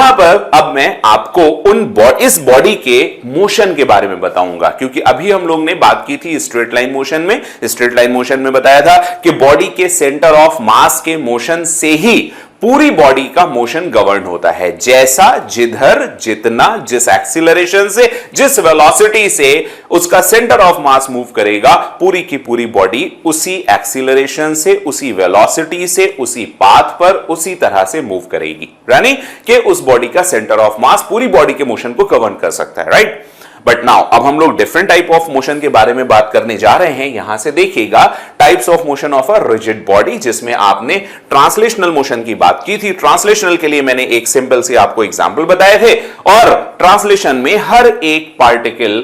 यहां पर अब मैं आपको इस बॉडी के मोशन के बारे में बताऊंगा, क्योंकि अभी हम लोग ने बात की थी स्ट्रेट लाइन मोशन में। स्ट्रेट लाइन मोशन में बताया था कि बॉडी के सेंटर ऑफ मास के मोशन से ही पूरी बॉडी का मोशन गवर्न होता है। जैसा, जिधर, जितना, जिस एक्सीलरेशन से, जिस वेलोसिटी से उसका सेंटर ऑफ मास मूव करेगा, पूरी की पूरी बॉडी उसी एक्सीलरेशन से, उसी वेलोसिटी से, उसी पाथ पर उसी तरह से मूव करेगी, यानी कि उस बॉडी का सेंटर ऑफ मास पूरी बॉडी के मोशन को गवर्न कर सकता है, राइट। बट नाउ अब हम लोग डिफरेंट टाइप ऑफ मोशन के बारे में बात करने जा रहे हैं। यहां से देखिएगा types of motion of a rigid body, जिसमें आपने ट्रांसलेशनल मोशन की बात की थी। ट्रांसलेशनल के लिए मैंने एक सिंपल से आपको एग्जांपल बताए थे, और ट्रांसलेशन में हर एक particle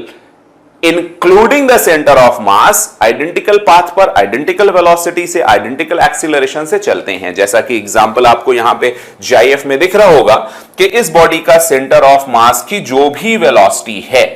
including the centre of mass identical path पर, आइडेंटिकल वेलोसिटी से, आइडेंटिकल एक्सीलरेशन से चलते हैं। जैसा कि एग्जांपल आपको यहां पे जीआईएफ में दिख रहा होगा कि इस बॉडी का सेंटर ऑफ मास की जो भी वेलोसिटी है,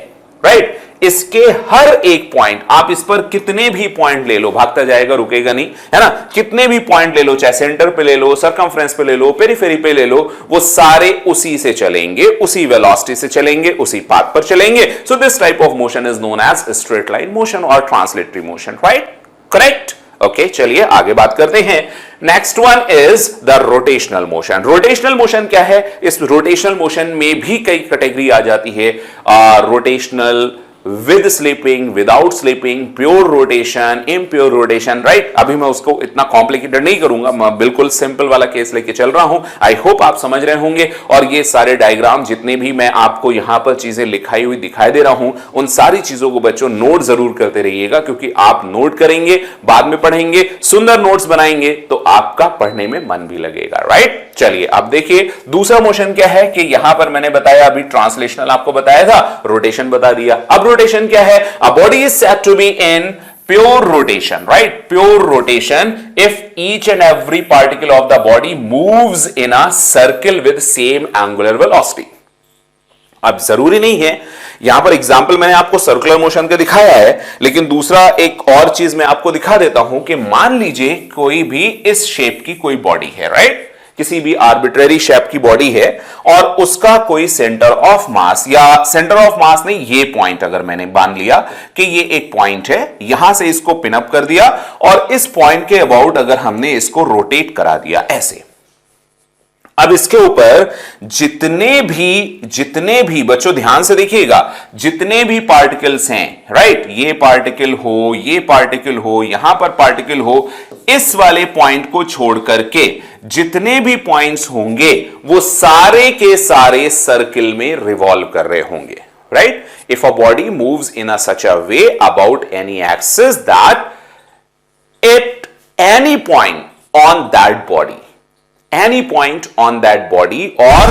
राइट, इसके हर एक पॉइंट, आप इस पर कितने भी पॉइंट ले लो, भागता जाएगा, रुकेगा नहीं, है ना। कितने भी पॉइंट ले लो, चाहे सेंटर पे ले लो, सर्कमफ्रेंस पे ले लो, पेरिफेरी पे ले लो, वो सारे उसी से चलेंगे, उसी वेलोसिटी से चलेंगे, उसी पाथ पर चलेंगे। So this type of motion is known as straight line motion और translatory motion, right, correct. Okay, चलिए आगे बात करते हैं। Next one is the rotational motion. Rotational motion क्या है? इस रोटेशनल मोशन में भी कई कैटेगरी आ जाती है। Rotational with sleeping, without sleeping, pure rotation, impure rotation, right. अभी मैं उसको इतना कॉम्प्लिकेटेड नहीं करूंगा, मैं बिल्कुल सिंपल वाला केस लेके चल रहा हूं। आई होप आप समझ रहे होंगे। और ये सारे डायग्राम जितने भी मैं आपको यहां पर चीजें लिखाई हुई दिखाई दे रहा हूं, उन सारी चीजों को बच्चों नोट जरूर करते रहिएगा, क्योंकि आप नोट करेंगे, बाद में पढ़ेंगे, सुंदर नोट्स बनाएंगे तो आपका पढ़ने में मन भी लगेगा, राइट। चलिए अब देखिए दूसरा मोशन क्या है, कि यहां पर मैंने बताया, अभी ट्रांसलेशनल आपको बताया था, रोटेशन बता दिया। अब रोटेशन क्या है? A body is said to be in pure rotation, right, pure rotation if each and every particle of the body moves in a circle with same angular velocity. अब जरूरी नहीं है, यहां पर एग्जांपल मैंने आपको सर्कुलर मोशन का दिखाया है, लेकिन दूसरा एक और चीज मैं आपको दिखा देता हूं कि मान लीजिए कोई भी इस शेप की कोई बॉडी है, राइट, किसी भी आर्बिट्रेरी शेप की बॉडी है, और उसका कोई सेंटर ऑफ मास, या सेंटर ऑफ मास नहीं, ये पॉइंट अगर मैंने मान लिया कि ये एक पॉइंट है, यहां से इसको पिन अप कर दिया, और इस पॉइंट के अबाउट अगर हमने इसको रोटेट करा दिया ऐसे। अब इसके ऊपर जितने भी बच्चों ध्यान से देखिएगा, जितने भी पार्टिकल्स हैं, राइट, ये पार्टिकल हो, ये पार्टिकल हो, यहां पर पार्टिकल हो, इस वाले पॉइंट को छोड़ करके जितने भी पॉइंट्स होंगे वो सारे के सारे सर्किल में रिवॉल्व कर रहे होंगे, right. If a body moves in a such a way about any axis that at any point on that body, any point on that body, or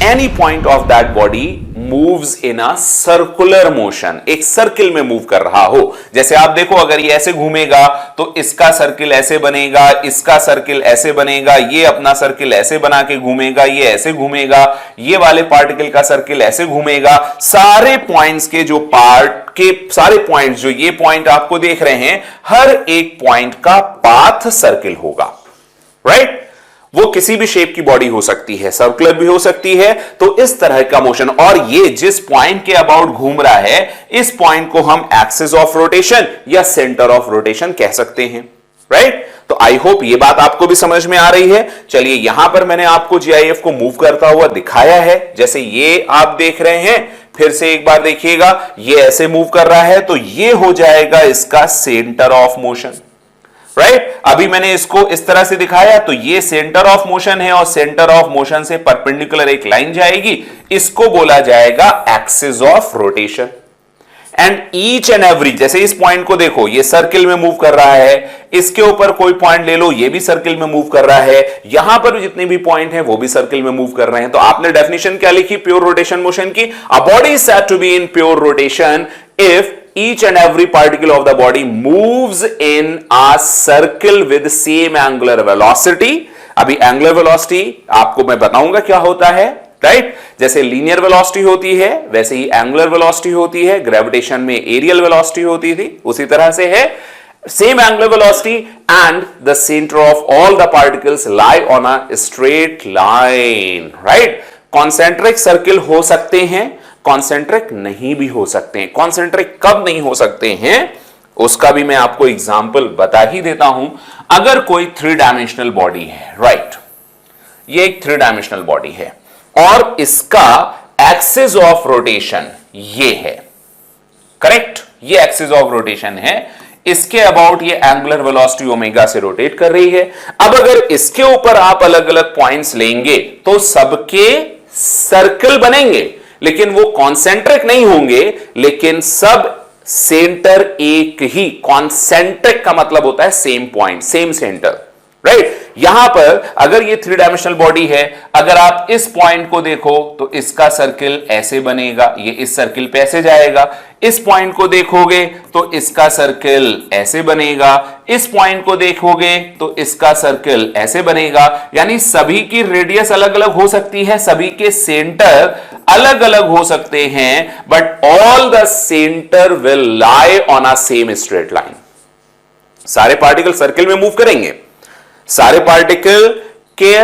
any point of that body moves in a circular motion, एक circle में move कर रहा हो। जैसे आप देखो, अगर ये ऐसे घूमेगा तो इसका सर्किल ऐसे बनेगा, इसका सर्किल ऐसे बनेगा, ये अपना सर्किल ऐसे बना के घूमेगा, ये ऐसे घूमेगा, ये वाले पार्टिकल का सर्किल ऐसे घूमेगा। सारे पॉइंट्स के जो पार्ट के सारे पॉइंट्स, जो ये पॉइंट आपको देख रहे हैं, हर एक पॉइंट का पाथ सर्किल होगा, राइट। वो किसी भी शेप की बॉडी हो सकती है, सर्कुलर भी हो सकती है। तो इस तरह का मोशन, और ये जिस पॉइंट के अबाउट घूम रहा है, इस पॉइंट को हम एक्सिस ऑफ रोटेशन या सेंटर ऑफ रोटेशन कह सकते हैं, राइट। तो आई होप ये बात आपको भी समझ में आ रही है। चलिए यहां पर मैंने आपको जीआईएफ को मूव करता हुआ दिखाया है, जैसे ये आप देख रहे हैं। फिर से एक बार देखिएगा, ये ऐसे मूव कर रहा है, तो ये हो जाएगा इसका सेंटर ऑफ मोशन, राइट। अभी मैंने इसको इस तरह से दिखाया, तो ये सेंटर ऑफ मोशन है, और सेंटर ऑफ मोशन से परपेंडिकुलर एक लाइन जाएगी, इसको बोला जाएगा axis of rotation. And each and every, जैसे इस पॉइंट को देखो, ये सर्किल में मूव कर रहा है, इसके ऊपर कोई पॉइंट ले लो, ये भी सर्किल में मूव कर रहा है, यहां पर जितने भी पॉइंट हैं वो भी सर्किल में मूव कर रहे हैं। तो आपने डेफिनेशन क्या लिखी प्योर रोटेशन मोशन की? A body is said to be in pure rotation if each and every particle of the body moves in a circle with same angular velocity। अभी एंगुलर वेलोसिटी आपको मैं बताऊंगा क्या होता है, राइट। जैसे linear velocity होती है, वैसे ही एंगुलर वेलोसिटी होती है। ग्रेविटेशन में एरियल वेलोसिटी होती थी, उसी तरह से है। Same angular velocity and the center of all the particles lie on a straight line, right? Concentric circle हो सकते हैं, कॉन्सेंट्रिक नहीं भी हो सकते हैं। कॉन्सेंट्रिक कब नहीं हो सकते हैं उसका भी मैं आपको एग्जांपल बता ही देता हूं। अगर कोई 3 डायमेंशनल बॉडी है, राइट, ये एक 3 डायमेंशनल बॉडी है और इसका एक्सिस ऑफ रोटेशन ये है, करेक्ट, ये एक्सिस ऑफ रोटेशन है, इसके अबाउट ये एंगुलर वेलोसिटी ओमेगा से रोटेट कर रही है। अब अगर इसके ऊपर आप अलग अलग पॉइंट्स लेंगे तो सबके सर्कल बनेंगे, लेकिन वो कॉन्सेंट्रिक नहीं होंगे, लेकिन सब सेंटर एक ही, कॉन्सेंट्रिक का मतलब होता है same point, same centre, right. यहां पर अगर ये 3 डायमेंशनल बॉडी है, अगर आप इस पॉइंट को देखो तो इसका सर्किल ऐसे बनेगा, ये इस सर्किल पे ऐसे जाएगा। इस पॉइंट को देखोगे तो इसका सर्किल ऐसे बनेगा, इस पॉइंट को देखोगे तो इसका सर्किल ऐसे बनेगा। यानी सभी की रेडियस अलग अलग हो सकती है, सभी के सेंटर अलग अलग हो सकते हैं, but all the centre will lie on a same straight line. सारे पार्टिकल सर्किल में मूव करेंगे, सारे पार्टिकल के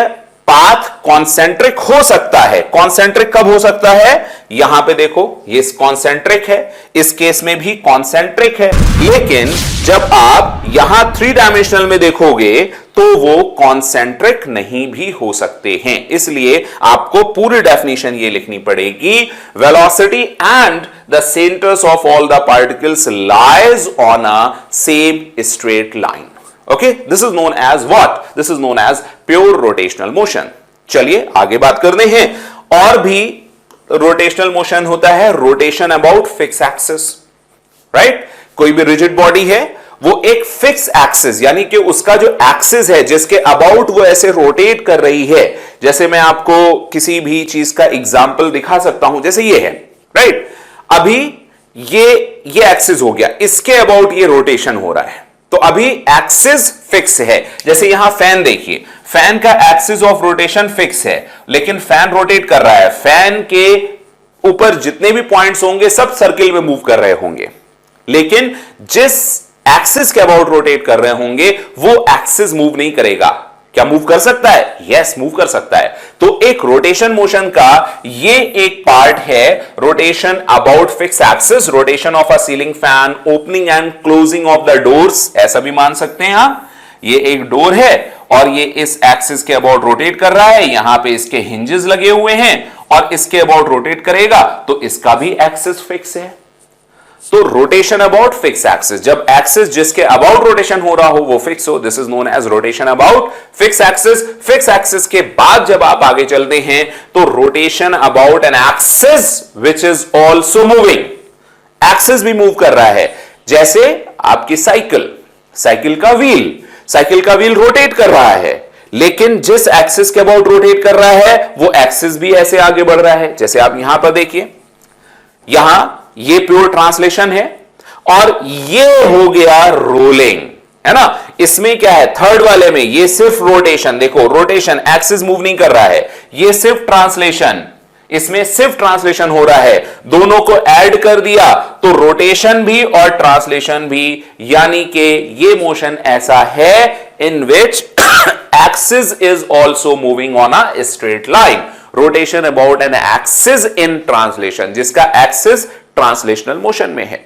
पाथ कॉन्सेंट्रिक हो सकता है। कॉन्सेंट्रिक कब हो सकता है, यहां पे देखो ये कॉन्सेंट्रिक है, इस केस में भी कॉन्सेंट्रिक है, लेकिन जब आप यहां 3 डायमेंशनल में देखोगे तो वो कॉन्सेंट्रिक नहीं भी हो सकते हैं। इसलिए आपको पूरी डेफिनेशन ये लिखनी पड़ेगी, velocity and the centres of all the particles lies on a same straight line. Okay, this is known as what? This is known as pure rotational motion. चलिए आगे बात करते हैं। और भी रोटेशनल मोशन होता है, rotation about fix axis, right. कोई भी रिजिड बॉडी है, वो एक फिक्स एक्सिस यानी कि उसका जो एक्सिस है जिसके अबाउट वो ऐसे रोटेट कर रही है। जैसे मैं आपको किसी भी चीज का एग्जाम्पल दिखा सकता हूं, जैसे ये है, राइट। अभी ये एक्सिस हो गया, इसके अबाउट ये रोटेशन हो रहा है, तो अभी एक्सिस फिक्स है। जैसे यहां फैन देखिए, फैन का एक्सिस ऑफ रोटेशन फिक्स है, लेकिन फैन रोटेट कर रहा है, फैन के ऊपर जितने भी पॉइंट्स होंगे सब सर्किल में मूव कर रहे होंगे, लेकिन जिस एक्सिस के अबाउट रोटेट कर रहे होंगे वो एक्सिस मूव नहीं करेगा। क्या मूव कर सकता है? यस, मूव कर सकता है। तो एक रोटेशन मोशन का ये एक पार्ट है, rotation about fix axis, rotation of a ceiling fan, opening and closing of the doors, ऐसा भी मान सकते हैं आप। ये एक डोर है और ये इस एक्सिस के अबाउट रोटेट कर रहा है, यहां पे इसके हिंजेस लगे हुए हैं और इसके अबाउट रोटेट करेगा, तो इसका भी एक्सिस फिक्स है। तो रोटेशन अबाउट फिक्स एक्सिस, जब एक्सिस जिसके अबाउट रोटेशन हो रहा हो वो फिक्स हो, this is known as rotation about fix axis. Fix axis के बाद जब आप आगे चलते हैं तो rotation about an axis which is also moving, axis भी मूव कर रहा है। जैसे आपकी साइकिल का व्हील रोटेट कर रहा है, लेकिन जिस एक्सिस के अबाउट रोटेट कर रहा है वो एक्सिस भी ऐसे आगे बढ़ रहा है। जैसे आप यहां पर देखिए, यहां ये प्योर ट्रांसलेशन है और ये हो गया रोलिंग, है ना। इसमें क्या है, थर्ड वाले में ये सिर्फ रोटेशन, देखो रोटेशन, एक्सिस मूव नहीं कर रहा है, ये सिर्फ ट्रांसलेशन, इसमें सिर्फ ट्रांसलेशन हो रहा है। दोनों को ऐड कर दिया तो रोटेशन भी और ट्रांसलेशन भी, यानी कि ये मोशन ऐसा है in which axis is also moving on a straight line. Rotation about an axis in translation, जिसका एक्सिस ट्रांसलेशनल मोशन में है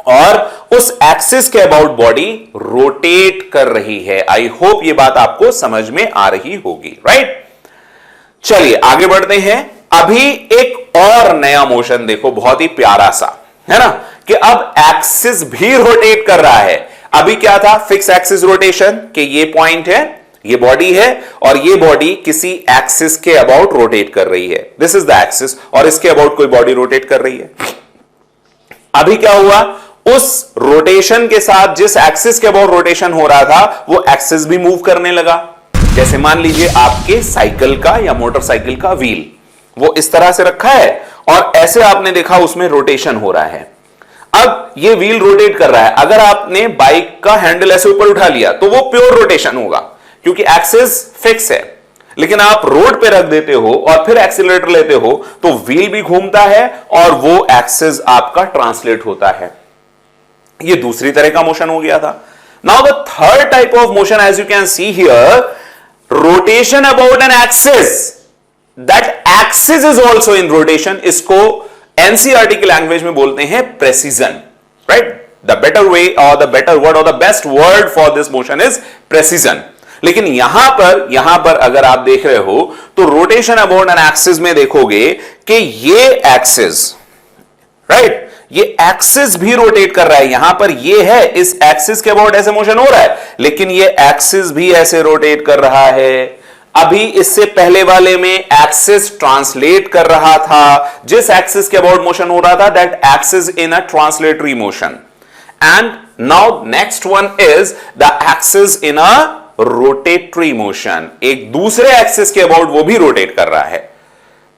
और उस एक्सिस के अबाउट बॉडी रोटेट कर रही है। आई होप ये बात आपको समझ में आ रही होगी, राइट। चलिए आगे बढ़ते हैं। अभी एक और नया मोशन देखो, बहुत ही प्यारा सा, है ना, कि अब एक्सिस भी रोटेट कर रहा है। अभी क्या था, फिक्स एक्सिस रोटेशन, कि ये पॉइंट है, ये बॉडी है और ये बॉडी किसी एक्सिस के अबाउट रोटेट कर रही है, दिस इज द एक्सिस, और इसके अबाउट कोई बॉडी रोटेट कर रही है। अभी क्या हुआ, उस रोटेशन के साथ जिस एक्सिस के अबाउट रोटेशन हो रहा था वो एक्सिस भी मूव करने लगा। जैसे मान लीजिए आपके साइकिल का या मोटरसाइकिल का व्हील, वो इस तरह से रखा है और ऐसे आपने देखा उसमें रोटेशन हो रहा है। अब ये व्हील रोटेट कर रहा है, अगर आपने बाइक का हैंडल ऐसे ऊपर उठा लिया तो वो प्योर रोटेशन होगा क्योंकि एक्सिस फिक्स है। लेकिन आप रोड पे रख देते हो और फिर एक्सीलरेटर लेते हो तो व्हील भी घूमता है और वो एक्सिस आपका ट्रांसलेट होता है। ये दूसरी तरह का मोशन हो गया था। Now the third type of motion, as you can see here, rotation about an axis that axis is also in rotation, इसको एनसीईआरटी की लैंग्वेज में बोलते हैं precision, right? The better way और द बेटर वर्ड और the best word for this motion is precision. लेकिन यहां पर अगर आप देख रहे हो तो रोटेशन अबाउट एन एक्सिस में देखोगे कि ये एक्सिस, राइट, ये एक्सिस भी रोटेट कर रहा है। यहां पर ये है, इस एक्सिस के अबाउट ऐसे मोशन हो रहा है, लेकिन ये एक्सिस भी ऐसे रोटेट कर रहा है। अभी इससे पहले वाले में एक्सिस ट्रांसलेट कर रहा था, जिस एक्सिस के अबाउट मोशन हो रहा था, that axis in a translatory motion. And now next one is the axis in a rotatory motion, एक दूसरे एक्सिस के अबाउट वो भी रोटेट कर रहा है।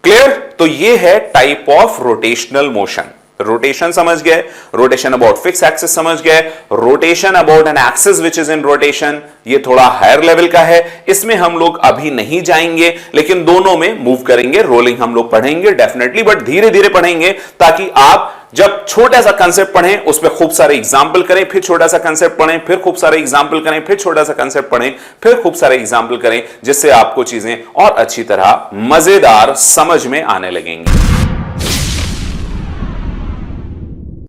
क्लियर? तो ये है type of rotational motion. Rotation समझ गए, रोटेशन अबाउट फिक्स एक्सिस समझ गए, rotation about an axis which is in rotation, ये थोड़ा हायर लेवल का है, इसमें हम लोग अभी नहीं जाएंगे, लेकिन दोनों में मूव करेंगे। रोलिंग हम लोग पढ़ेंगे डेफिनेटली, बट धीरे धीरे पढ़ेंगे, ताकि आप जब छोटा सा कंसेप्ट पढ़ें उस पर खूब सारे एग्जाम्पल करें, फिर छोटा सा कंसेप्ट पढ़ें, फिर खूब सारे एग्जाम्पल करें, फिर छोटा सा कंसेप्ट पढ़ें, फिर खूब सारे एग्जाम्पल करें, जिससे आपको चीजें और अच्छी तरह मजेदार समझ में आने लगेंगी।